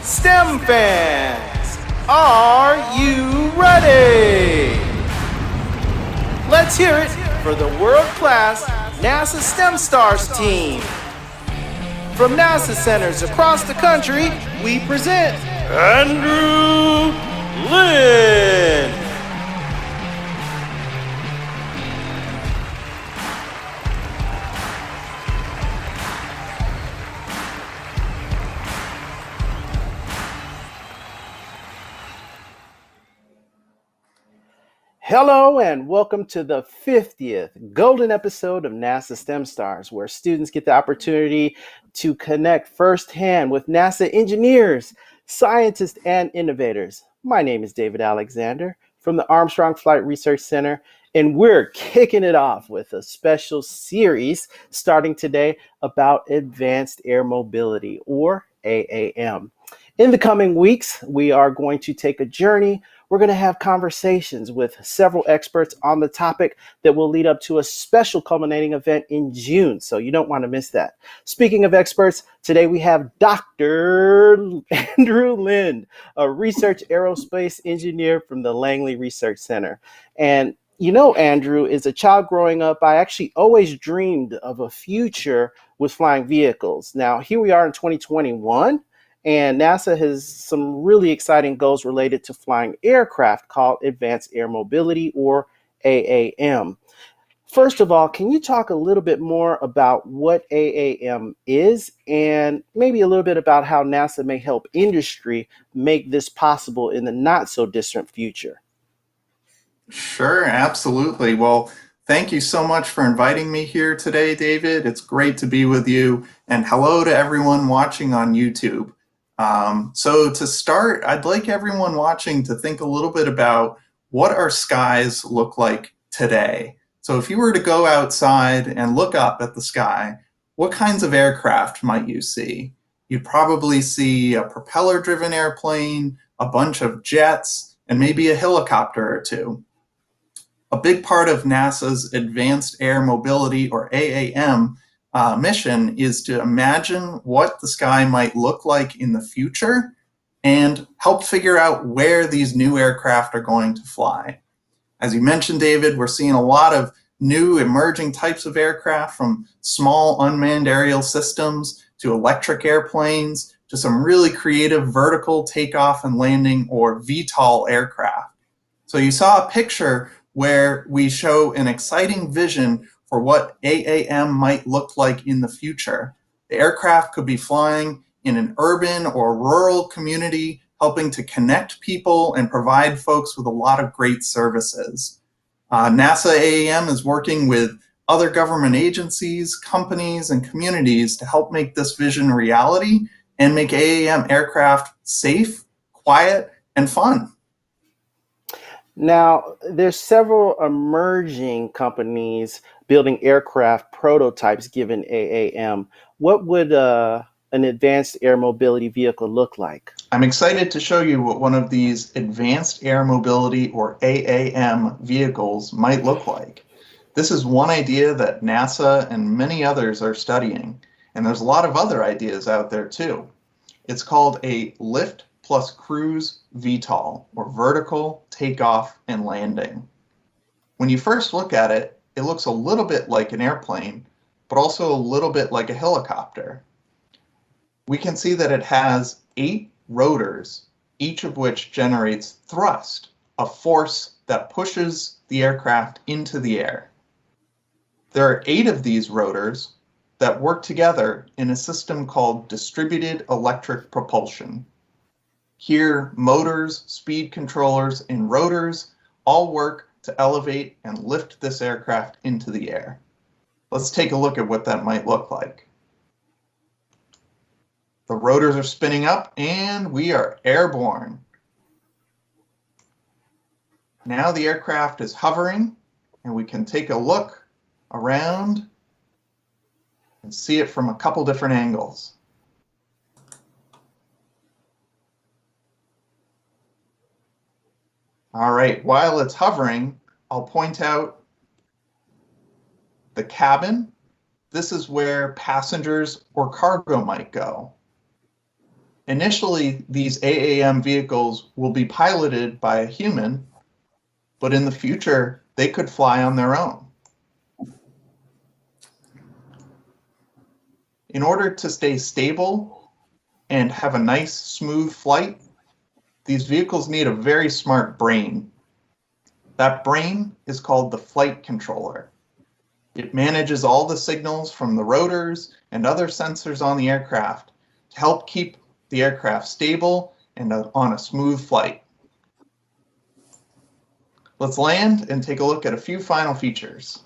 STEM fans, are you ready? Let's hear it for the world-class NASA STEM Stars team. From NASA centers across the country, we present Andrew Lynn. Hello and welcome to the 50th golden episode of NASA STEM Stars, where students get the opportunity to connect firsthand with NASA engineers, scientists, and innovators. My name is David Alexander from the Armstrong Flight Research Center, and we're kicking it off with a special series starting today about advanced air mobility, or AAM. In the coming weeks, we are going to take a journey. We're going to have conversations with several experts on the topic that will lead up to a special culminating event in June. So you don't want to miss that. Speaking of experts, today we have Dr. Andrew Lynn, a research aerospace engineer from the Langley Research Center. And you know, Andrew, as a child growing up, I actually always dreamed of a future with flying vehicles. Now, here we are in 2021. And NASA has some really exciting goals related to flying aircraft called Advanced Air Mobility, or AAM. First of all, can you talk a little bit more about what AAM is and maybe a little bit about how NASA may help industry make this possible in the not so distant future? Sure, absolutely. Well, thank you so much for inviting me here today, David. It's great to be with you. And hello to everyone watching on YouTube. So to start, I'd like everyone watching to think a little bit about what our skies look like today. So if you were to go outside and look up at the sky, what kinds of aircraft might you see? You'd probably see a propeller-driven airplane, a bunch of jets, and maybe a helicopter or two. A big part of NASA's Advanced Air Mobility, or AAM, mission is to imagine what the sky might look like in the future and help figure out where these new aircraft are going to fly. As you mentioned, David, we're seeing a lot of new emerging types of aircraft, from small unmanned aerial systems to electric airplanes to some really creative vertical takeoff and landing, or VTOL aircraft. So you saw a picture where we show an exciting vision for what AAM might look like in the future. The aircraft could be flying in an urban or rural community, helping to connect people and provide folks with a lot of great services. NASA AAM is working with other government agencies, companies, and communities to help make this vision a reality and make AAM aircraft safe, quiet, and fun. Now, there's several emerging companies building aircraft prototypes given AAM. What would an advanced air mobility vehicle look like? I'm excited to show you what one of these advanced air mobility, or AAM, vehicles might look like. This is one idea that NASA and many others are studying, and there's a lot of other ideas out there too. It's called a lift plus cruise VTOL, or vertical takeoff and landing. When you first look at it, it looks a little bit like an airplane, but also a little bit like a helicopter. We can see that it has 8 rotors, each of which generates thrust, a force that pushes the aircraft into the air. There are 8 of these rotors that work together in a system called distributed electric propulsion. Here, motors, speed controllers, and rotors all work to elevate and lift this aircraft into the air. Let's take a look at what that might look like. The rotors are spinning up and we are airborne. Now the aircraft is hovering and we can take a look around and see it from a couple different angles. All right, while it's hovering, I'll point out the cabin. This is where passengers or cargo might go. Initially, these AAM vehicles will be piloted by a human, but in the future, they could fly on their own. In order to stay stable and have a nice, smooth flight, these vehicles need a very smart brain. That brain is called the flight controller. It manages all the signals from the rotors and other sensors on the aircraft to help keep the aircraft stable and on a smooth flight. Let's land and take a look at a few final features.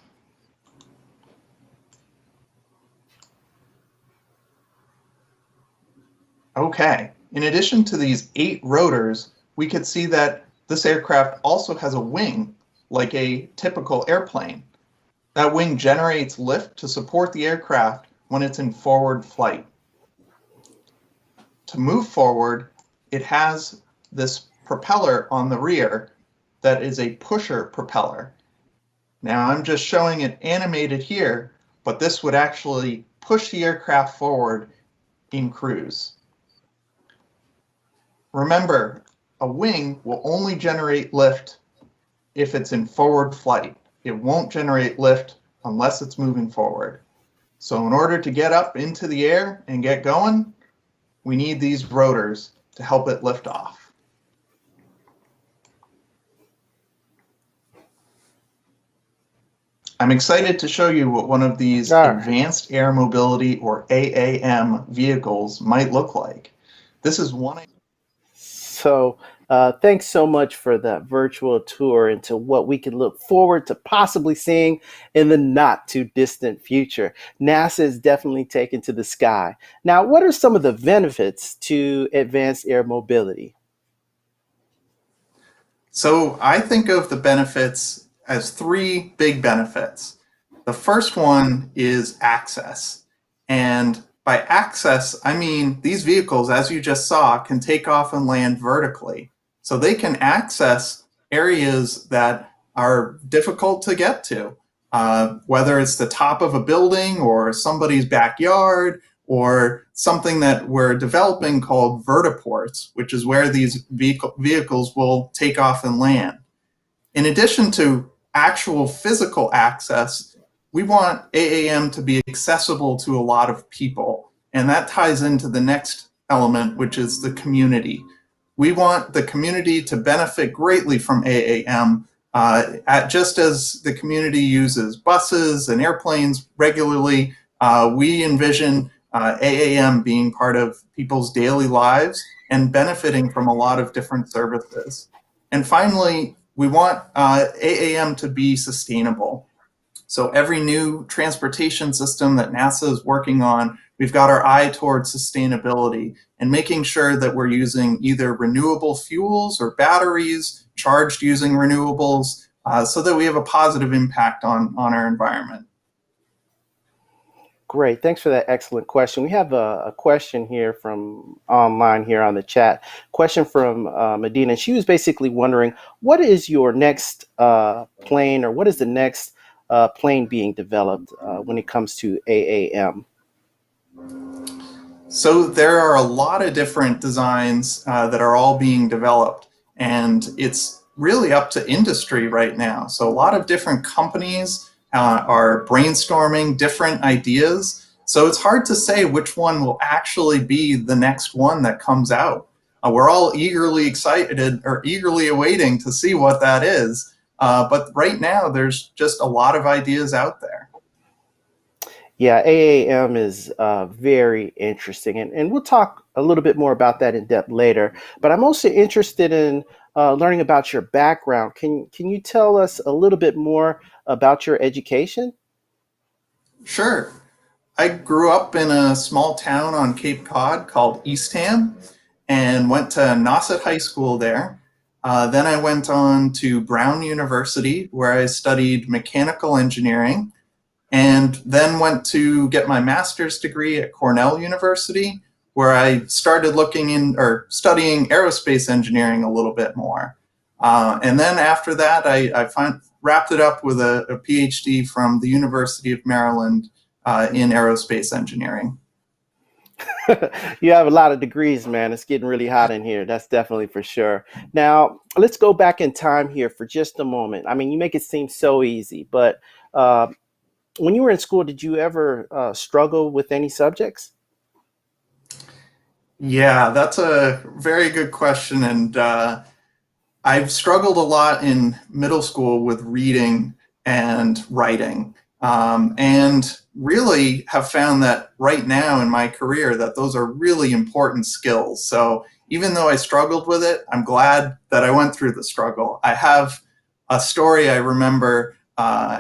Okay, in addition to these 8 rotors, we could see that this aircraft also has a wing, like a typical airplane. That wing generates lift to support the aircraft when it's in forward flight. To move forward, it has this propeller on the rear that is a pusher propeller. Now I'm just showing it animated here, but this would actually push the aircraft forward in cruise. Remember, a wing will only generate lift if it's in forward flight. It won't generate lift unless it's moving forward. So in order to get up into the air and get going, we need these rotors to help it lift off. I'm excited to show you what one of these advanced air mobility or AAM vehicles might look like. This is one. So thanks so much for that virtual tour into what we can look forward to possibly seeing in the not too distant future. NASA is definitely taken to the sky. Now, what are some of the benefits to advanced air mobility? So I think of the benefits as 3 big benefits. The first one is access. And by access, I mean these vehicles, as you just saw, can take off and land vertically. So they can access areas that are difficult to get to, whether it's the top of a building or somebody's backyard or something that we're developing called vertiports, which is where these vehicles will take off and land. In addition to actual physical access, we want AAM to be accessible to a lot of people. And that ties into the next element, which is the community. We want the community to benefit greatly from AAM, just as the community uses buses and airplanes regularly. We envision AAM being part of people's daily lives and benefiting from a lot of different services. And finally, we want AAM to be sustainable. So every new transportation system that NASA is working on, we've got our eye towards sustainability and making sure that we're using either renewable fuels or batteries charged using renewables so that we have a positive impact on our environment. Great. Thanks for that excellent question. We have a question here from online here on the chat. Question from Medina. She was basically wondering, what is your next plane, or what is the next plane being developed when it comes to AAM? So there are a lot of different designs that are all being developed, and it's really up to industry right now. So a lot of different companies are brainstorming different ideas. So it's hard to say which one will actually be the next one that comes out. We're all eagerly excited or eagerly awaiting to see what that is. But right now, there's just a lot of ideas out there. Yeah, AAM is very interesting, and we'll talk a little bit more about that in depth later. But I'm also interested in learning about your background. Can you tell us a little bit more about your education? Sure. I grew up in a small town on Cape Cod called Eastham and went to Nauset High School there. Then I went on to Brown University, where I studied mechanical engineering, and then went to get my master's degree at Cornell University, where I started studying aerospace engineering a little bit more. And then after that, I wrapped it up with a PhD from the University of Maryland in aerospace engineering. You have a lot of degrees, man. It's getting really hot in here. That's definitely for sure. Now, let's go back in time here for just a moment. I mean, you make it seem so easy, but uh, when you were in school, did you ever struggle with any subjects? Yeah, that's a very good question. And I've struggled a lot in middle school with reading and writing, and really have found that right now in my career that those are really important skills. So even though I struggled with it, I'm glad that I went through the struggle. I have a story I remember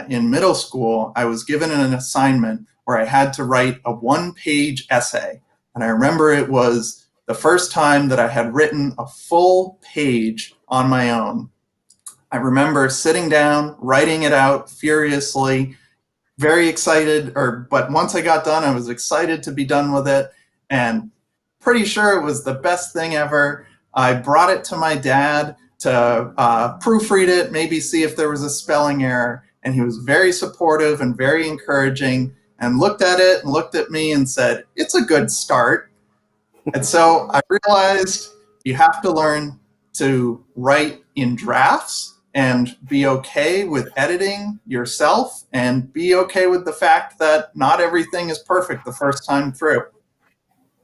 in middle school. I was given an assignment where I had to write a one-page essay, and I remember it was the first time that I had written a full page on my own. I remember sitting down, writing it out furiously, very excited, but once I got done, I was excited to be done with it and pretty sure it was the best thing ever. I brought it to my dad to proofread it, maybe see if there was a spelling error, and he was very supportive and very encouraging and looked at it and looked at me and said, "It's a good start." And so I realized you have to learn to write in drafts and be okay with editing yourself and be okay with the fact that not everything is perfect the first time through.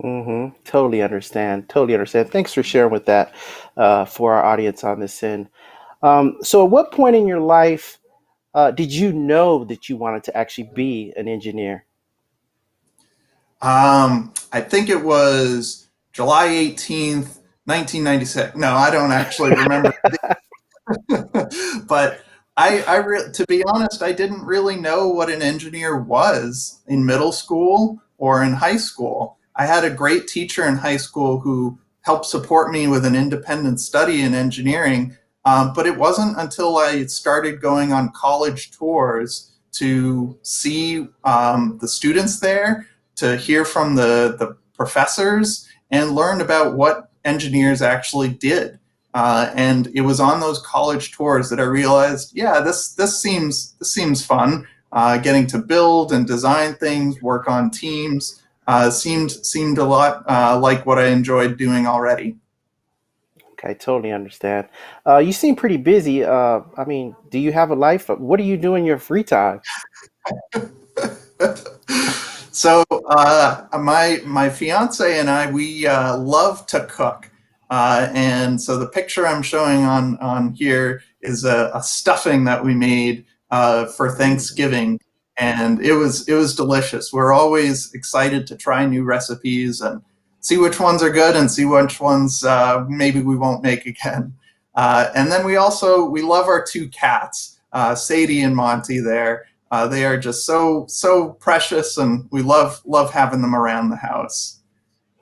Mm-hmm. Totally understand. Totally understand. Thanks for sharing with that for our audience on this end. So, at what point in your life did you know that you wanted to actually be an engineer? I think it was July 18th, 1996. No, I don't actually remember. But to be honest, I didn't really know what an engineer was in middle school or in high school. I had a great teacher in high school who helped support me with an independent study in engineering. But it wasn't until I started going on college tours to see the students there, to hear from the professors, and learn about what engineers actually did. And it was on those college tours that I realized, yeah, this seems fun. Getting to build and design things, work on teams, seemed a lot like what I enjoyed doing already. Okay, totally understand. You seem pretty busy. I mean, do you have a life? What do you do in your free time? So my fiance and I, we love to cook, and so the picture I'm showing on here is a stuffing that we made for Thanksgiving, and it was delicious. We're always excited to try new recipes and see which ones are good and see which ones maybe we won't make again. And then we love our two cats, Sadie and Monty. They are just so precious, and we love having them around the house.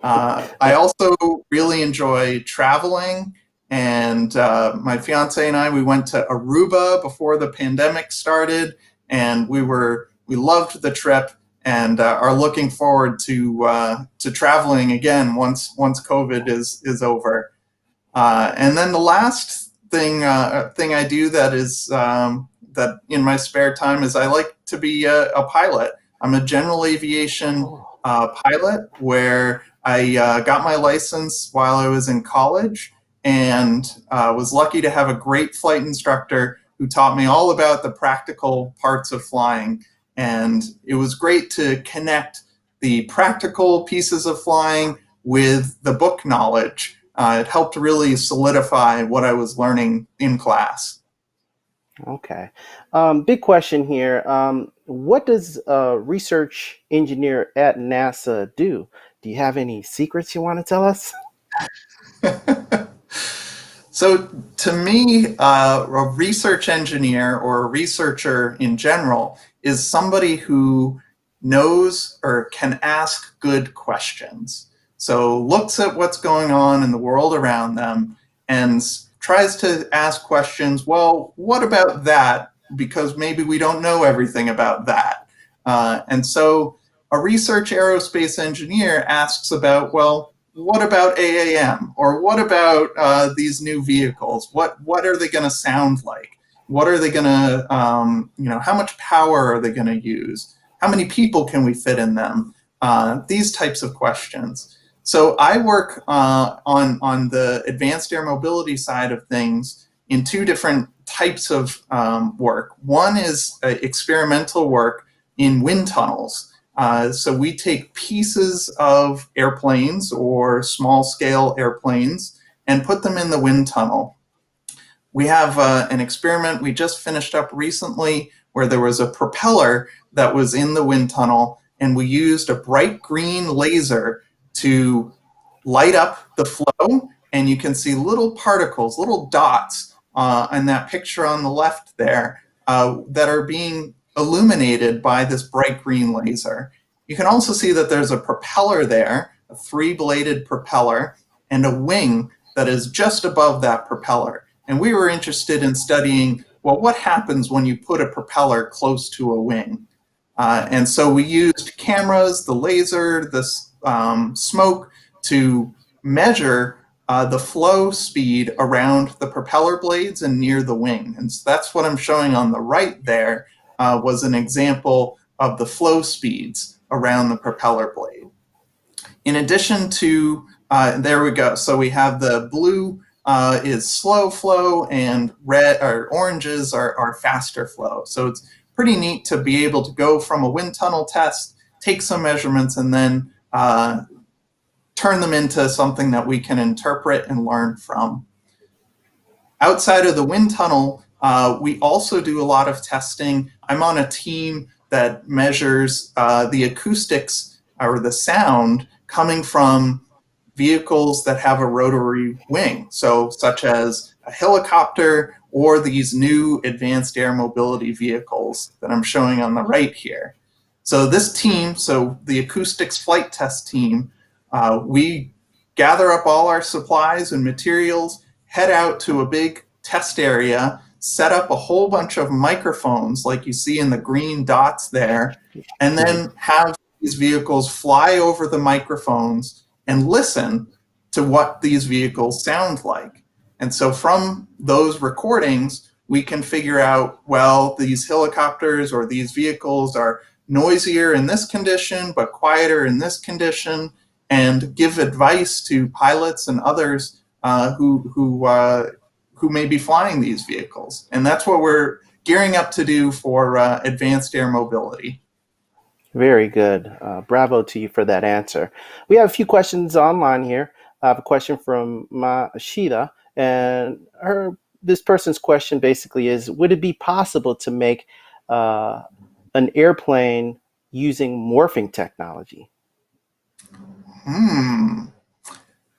I also really enjoy traveling, and my fiance and I, we went to Aruba before the pandemic started, and we loved the trip, and are looking forward to traveling again once COVID is over. And then the last thing I do that in my spare time is I like to be a pilot. I'm a general aviation Oh, pilot where I got my license while I was in college, and was lucky to have a great flight instructor who taught me all about the practical parts of flying. And it was great to connect the practical pieces of flying with the book knowledge. It helped really solidify what I was learning in class. okay. Big question here. What does a research engineer at NASA do? Do you have any secrets you want to tell us? So, to me, a research engineer or a researcher in general is somebody who knows or can ask good questions. So, looks at what's going on in the world around them and tries to ask questions. Well, what about that? Because maybe we don't know everything about that. And so, a research aerospace engineer asks about, well, what about AAM, or what about these new vehicles? What are they going to sound like? What are they going to how much power are they going to use? How many people can we fit in them? these types of questions. So I work on the advanced air mobility side of things in two different types of work. One is experimental work in wind tunnels. So we take pieces of airplanes or small scale airplanes and put them in the wind tunnel. We have an experiment we just finished up recently where there was a propeller that was in the wind tunnel, and we used a bright green laser to light up the flow, and you can see little particles, little dots in that picture on the left there that are being illuminated by this bright green laser. You can also see that there's a propeller there, a three-bladed propeller, and a wing that is just above that propeller. And we were interested in studying, well, what happens when you put a propeller close to a wing? And so we used cameras, the laser, the smoke to measure the flow speed around the propeller blades and near the wing. And so that's what I'm showing on the right there was an example of the flow speeds around the propeller blade. In addition to, there we go. So we have the blue is slow flow, and red or oranges are faster flow. So it's pretty neat to be able to go from a wind tunnel test, take some measurements, and then turn them into something that we can interpret and learn from. Outside of the wind tunnel, we also do a lot of testing. I'm on a team that measures the acoustics or the sound coming from vehicles that have a rotary wing, so such as a helicopter or these new advanced air mobility vehicles that I'm showing on the right here. So this team, so the acoustics flight test team, we gather up all our supplies and materials, head out to a big test area, set up a whole bunch of microphones like you see in the green dots there, and then have these vehicles fly over the microphones and listen to what these vehicles sound like. And so from those recordings, we can figure out, well, these helicopters or these vehicles are noisier in this condition, but quieter in this condition, and give advice to pilots and others who may be flying these vehicles. And that's what we're gearing up to do for advanced air mobility. Very good. Bravo to you for that answer. We have a few questions online here. I have a question from Mashida, and this person's question basically is, would it be possible to make an airplane using morphing technology?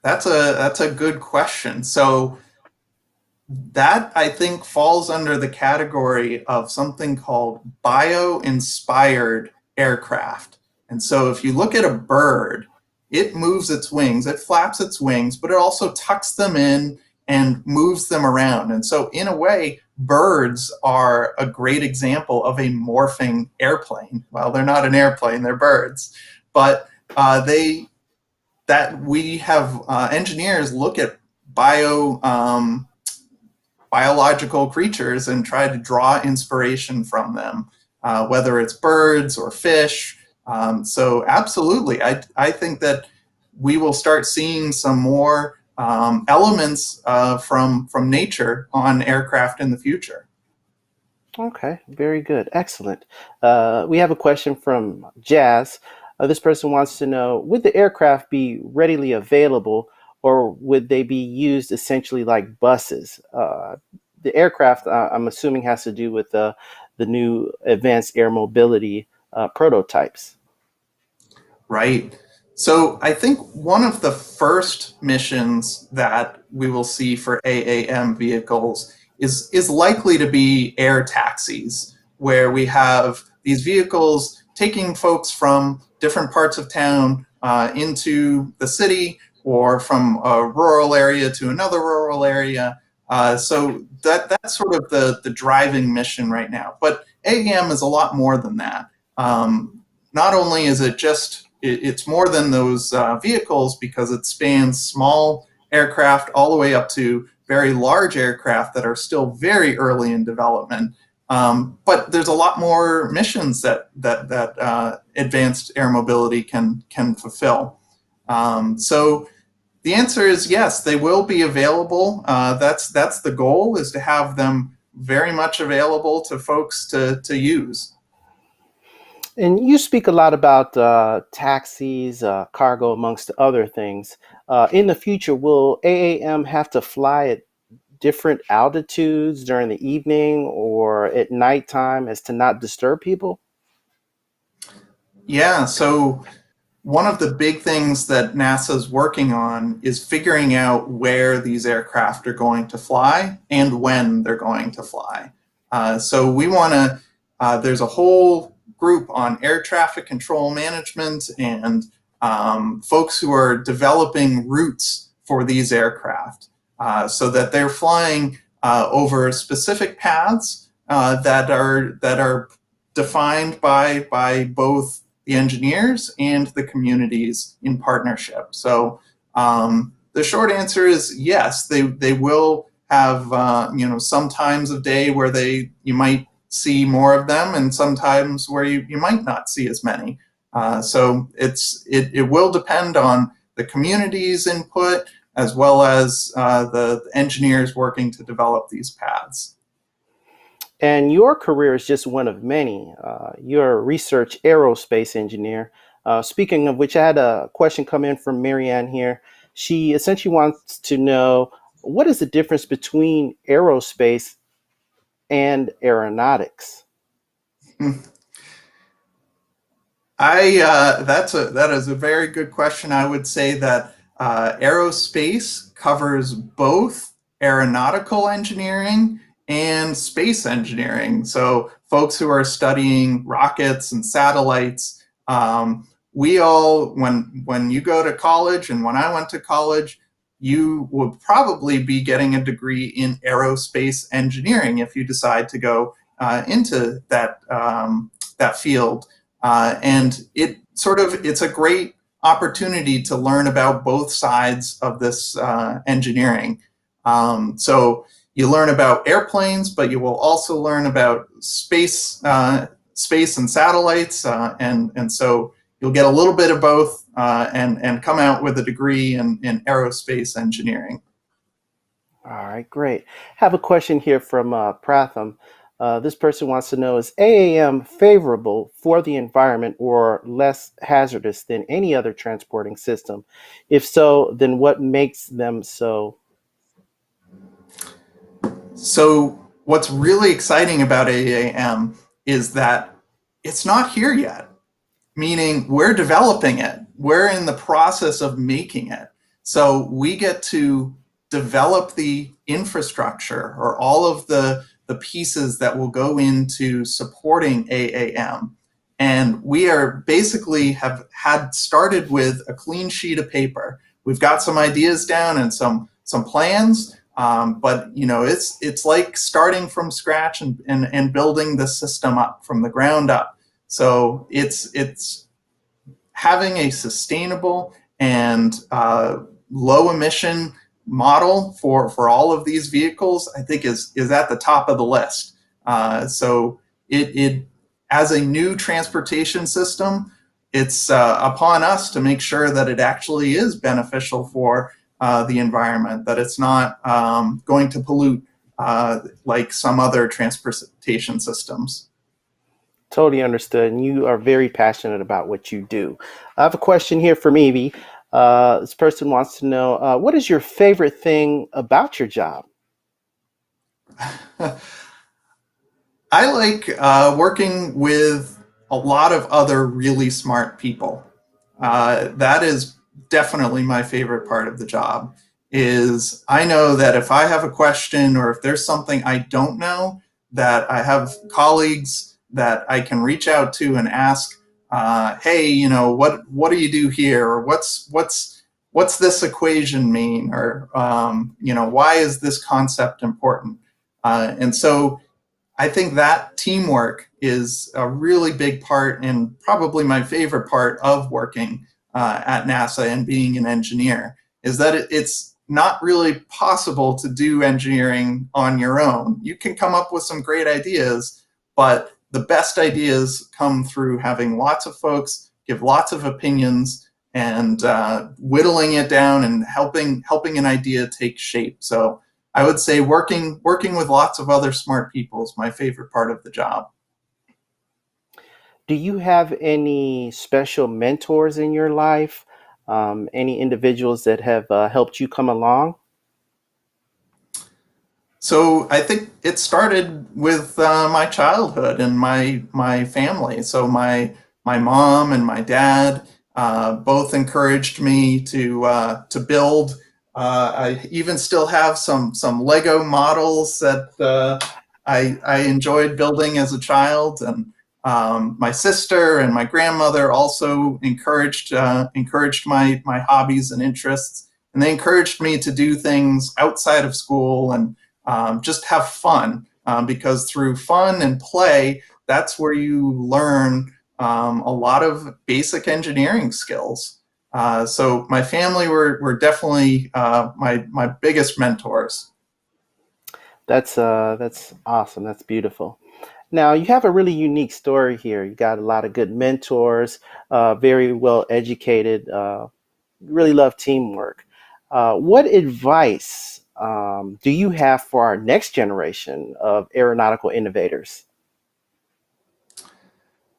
That's a good question. So that, I think, falls under the category of something called bio-inspired aircraft. And so if you look at a bird, it moves its wings, it flaps its wings, but it also tucks them in and moves them around. And so in a way, birds are a great example of a morphing airplane. Well, they're not an airplane, they're birds. But we have engineers look at biological creatures and try to draw inspiration from them, whether it's birds or fish. So absolutely, I think that we will start seeing some more elements from nature on aircraft in the future. Okay, very good. Excellent. We have a question from Jazz. This person wants to know, would the aircraft be readily available, or would they be used essentially like buses? The aircraft, I'm assuming, has to do with the new advanced air mobility prototypes. Right. So I think one of the first missions that we will see for AAM vehicles is likely to be air taxis, where we have these vehicles taking folks from different parts of town into the city, or from a rural area to another rural area. So that's sort of the driving mission right now. But AAM is a lot more than that. Not only is it just, it's more than those vehicles, because it spans small aircraft all the way up to very large aircraft that are still very early in development. But there's a lot more missions that advanced air mobility can fulfill. So the answer is yes, they will be available. That's the goal, is to have them very much available to folks to use. And you speak a lot about taxis, cargo, amongst other things. In the future, will AAM have to fly at different altitudes during the evening or at nighttime as to not disturb people? Yeah, so one of the big things that NASA's working on is figuring out where these aircraft are going to fly and when they're going to fly. So we want to, there's a whole group on air traffic control management and folks who are developing routes for these aircraft so that they're flying over specific paths that are defined by both the engineers and the communities in partnership. So the short answer is yes, they will have some times of day where you might see more of them, and sometimes where you might not see as many. So it will depend on the community's input as well as the engineers working to develop these paths. And your career is just one of many. You're a research aerospace engineer. Speaking of which, I had a question come in from Marianne here. She essentially wants to know, what is the difference between aerospace and aeronautics? That is a very good question. I would say that aerospace covers both aeronautical engineering and space engineering. So folks who are studying rockets and satellites, we all, when you go to college and when I went to college, you would probably be getting a degree in aerospace engineering if you decide to go into that field. And it's a great opportunity to learn about both sides of this engineering. So you learn about airplanes, but you will also learn about space and satellites, and so you'll get a little bit of both and come out with a degree in aerospace engineering. All right, great. Have a question here from Pratham. This person wants to know, is AAM favorable for the environment or less hazardous than any other transporting system? If so, then what makes them so? So what's really exciting about AAM is that it's not here yet, meaning we're developing it. We're in the process of making it. So we get to develop the infrastructure, or all of the pieces that will go into supporting AAM. And we are basically have had started with a clean sheet of paper. We've got some ideas down and some plans, but it's like starting from scratch and building the system up from the ground up. So it's having a sustainable and low emission model for all of these vehicles, I think is at the top of the list. So it as a new transportation system, it's upon us to make sure that it actually is beneficial for the environment, that it's not going to pollute like some other transportation systems. Totally understood. And you are very passionate about what you do. I have a question here from Evie. This person wants to know, what is your favorite thing about your job? I like working with a lot of other really smart people. That is definitely my favorite part of the job. Is I know that if I have a question or if there's something I don't know, that I have colleagues that I can reach out to and ask, hey, what do you do here, or what's this equation mean, or why is this concept important? And so I think that teamwork is a really big part, and probably my favorite part of working at NASA and being an engineer, is that it's not really possible to do engineering on your own. You can come up with some great ideas, but the best ideas come through having lots of folks give lots of opinions and whittling it down and helping an idea take shape. So I would say working with lots of other smart people is my favorite part of the job. Do you have any special mentors in your life? Any individuals that have helped you come along? So I think it started with my childhood and my family. So my mom and my dad both encouraged me to build. I even still have some Lego models that I enjoyed building as a child, and my sister and my grandmother also encouraged my hobbies and interests, and they encouraged me to do things outside of school and just have fun, because through fun and play, that's where you learn a lot of basic engineering skills. So my family were definitely my biggest mentors. That's awesome. That's beautiful. Now you have a really unique story here. You got a lot of good mentors, very well educated. Really love teamwork. What advice do you have for our next generation of aeronautical innovators?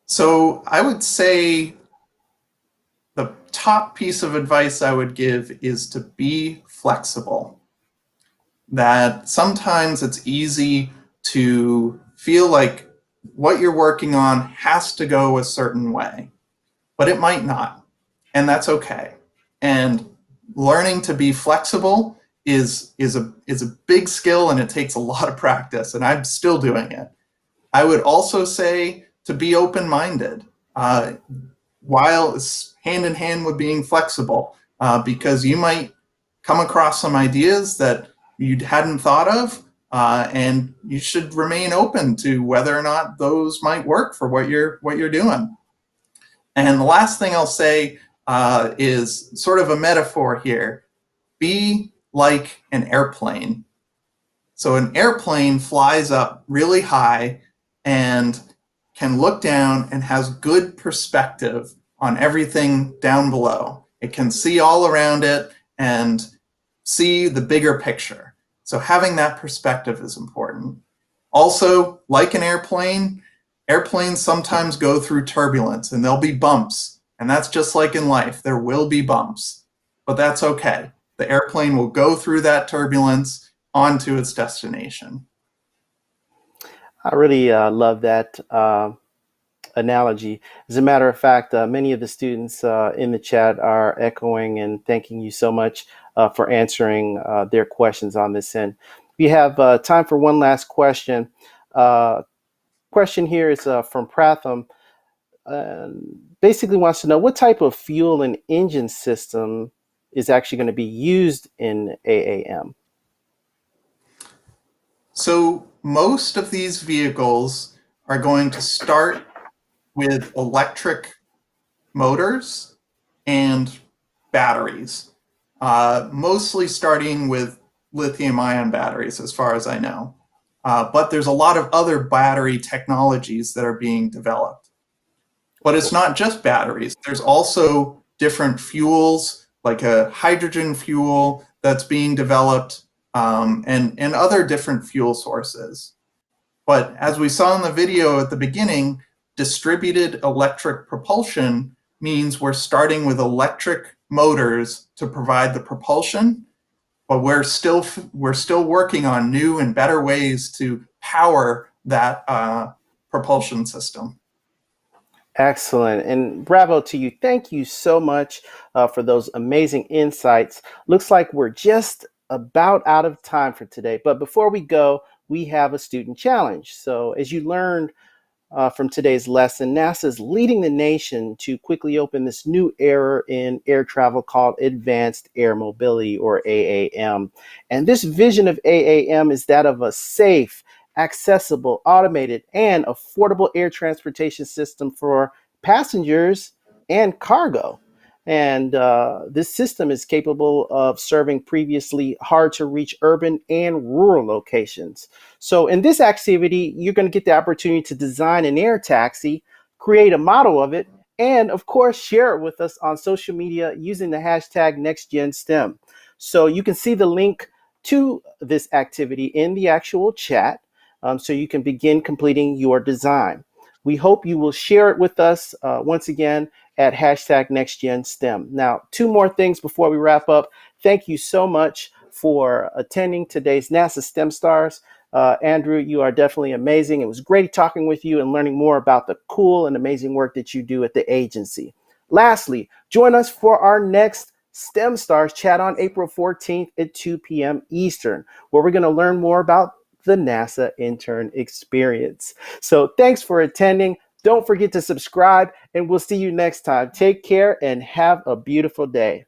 So I would say the top piece of advice I would give is to be flexible. That sometimes it's easy to feel like what you're working on has to go a certain way, but it might not, and that's okay. And learning to be flexible is a big skill, and it takes a lot of practice, and I'm still doing it. I would also say to be open-minded, while it's hand in hand with being flexible, because you might come across some ideas that you hadn't thought of, and you should remain open to whether or not those might work for what you're doing. And the last thing I'll say is sort of a metaphor here. Be like an airplane. So an airplane flies up really high and can look down and has good perspective on everything down below. It can see all around it and see the bigger picture. So having that perspective is important. Also, like an airplane, airplanes sometimes go through turbulence and there'll be bumps. And that's just like in life. There will be bumps, but that's okay. The airplane will go through that turbulence onto its destination. I really love that analogy. As a matter of fact, many of the students in the chat are echoing and thanking you so much for answering their questions on this end. We have time for one last question. Question here is from Pratham. Basically wants to know what type of fuel and engine system is actually going to be used in AAM. So most of these vehicles are going to start with electric motors and batteries, mostly starting with lithium-ion batteries, as far as I know. But there's a lot of other battery technologies that are being developed. But it's not just batteries. There's also different fuels, like a hydrogen fuel that's being developed, and other different fuel sources. But as we saw in the video at the beginning, distributed electric propulsion means we're starting with electric motors to provide the propulsion, but we're still working on new and better ways to power that propulsion system. Excellent. And bravo to you. Thank you so much for those amazing insights. Looks like we're just about out of time for today. But before we go, we have a student challenge. So as you learned from today's lesson, NASA is leading the nation to quickly open this new era in air travel called Advanced Air Mobility, or AAM. And this vision of AAM is that of a safe, accessible, automated, and affordable air transportation system for passengers and cargo. And this system is capable of serving previously hard to reach urban and rural locations. So, in this activity, you're going to get the opportunity to design an air taxi, create a model of it, and of course, share it with us on social media using the hashtag NextGenSTEM. So, you can see the link to this activity in the actual chat, so you can begin completing your design. We hope you will share it with us once again at hashtag NextGenSTEM. Now, two more things before we wrap up. Thank you so much for attending today's NASA STEM Stars. Andrew, you are definitely amazing. It was great talking with you and learning more about the cool and amazing work that you do at the agency. Lastly, join us for our next STEM Stars chat on April 14th at 2 p.m. Eastern, where we're going to learn more about the NASA intern experience. So thanks for attending. Don't forget to subscribe, and we'll see you next time. Take care and have a beautiful day.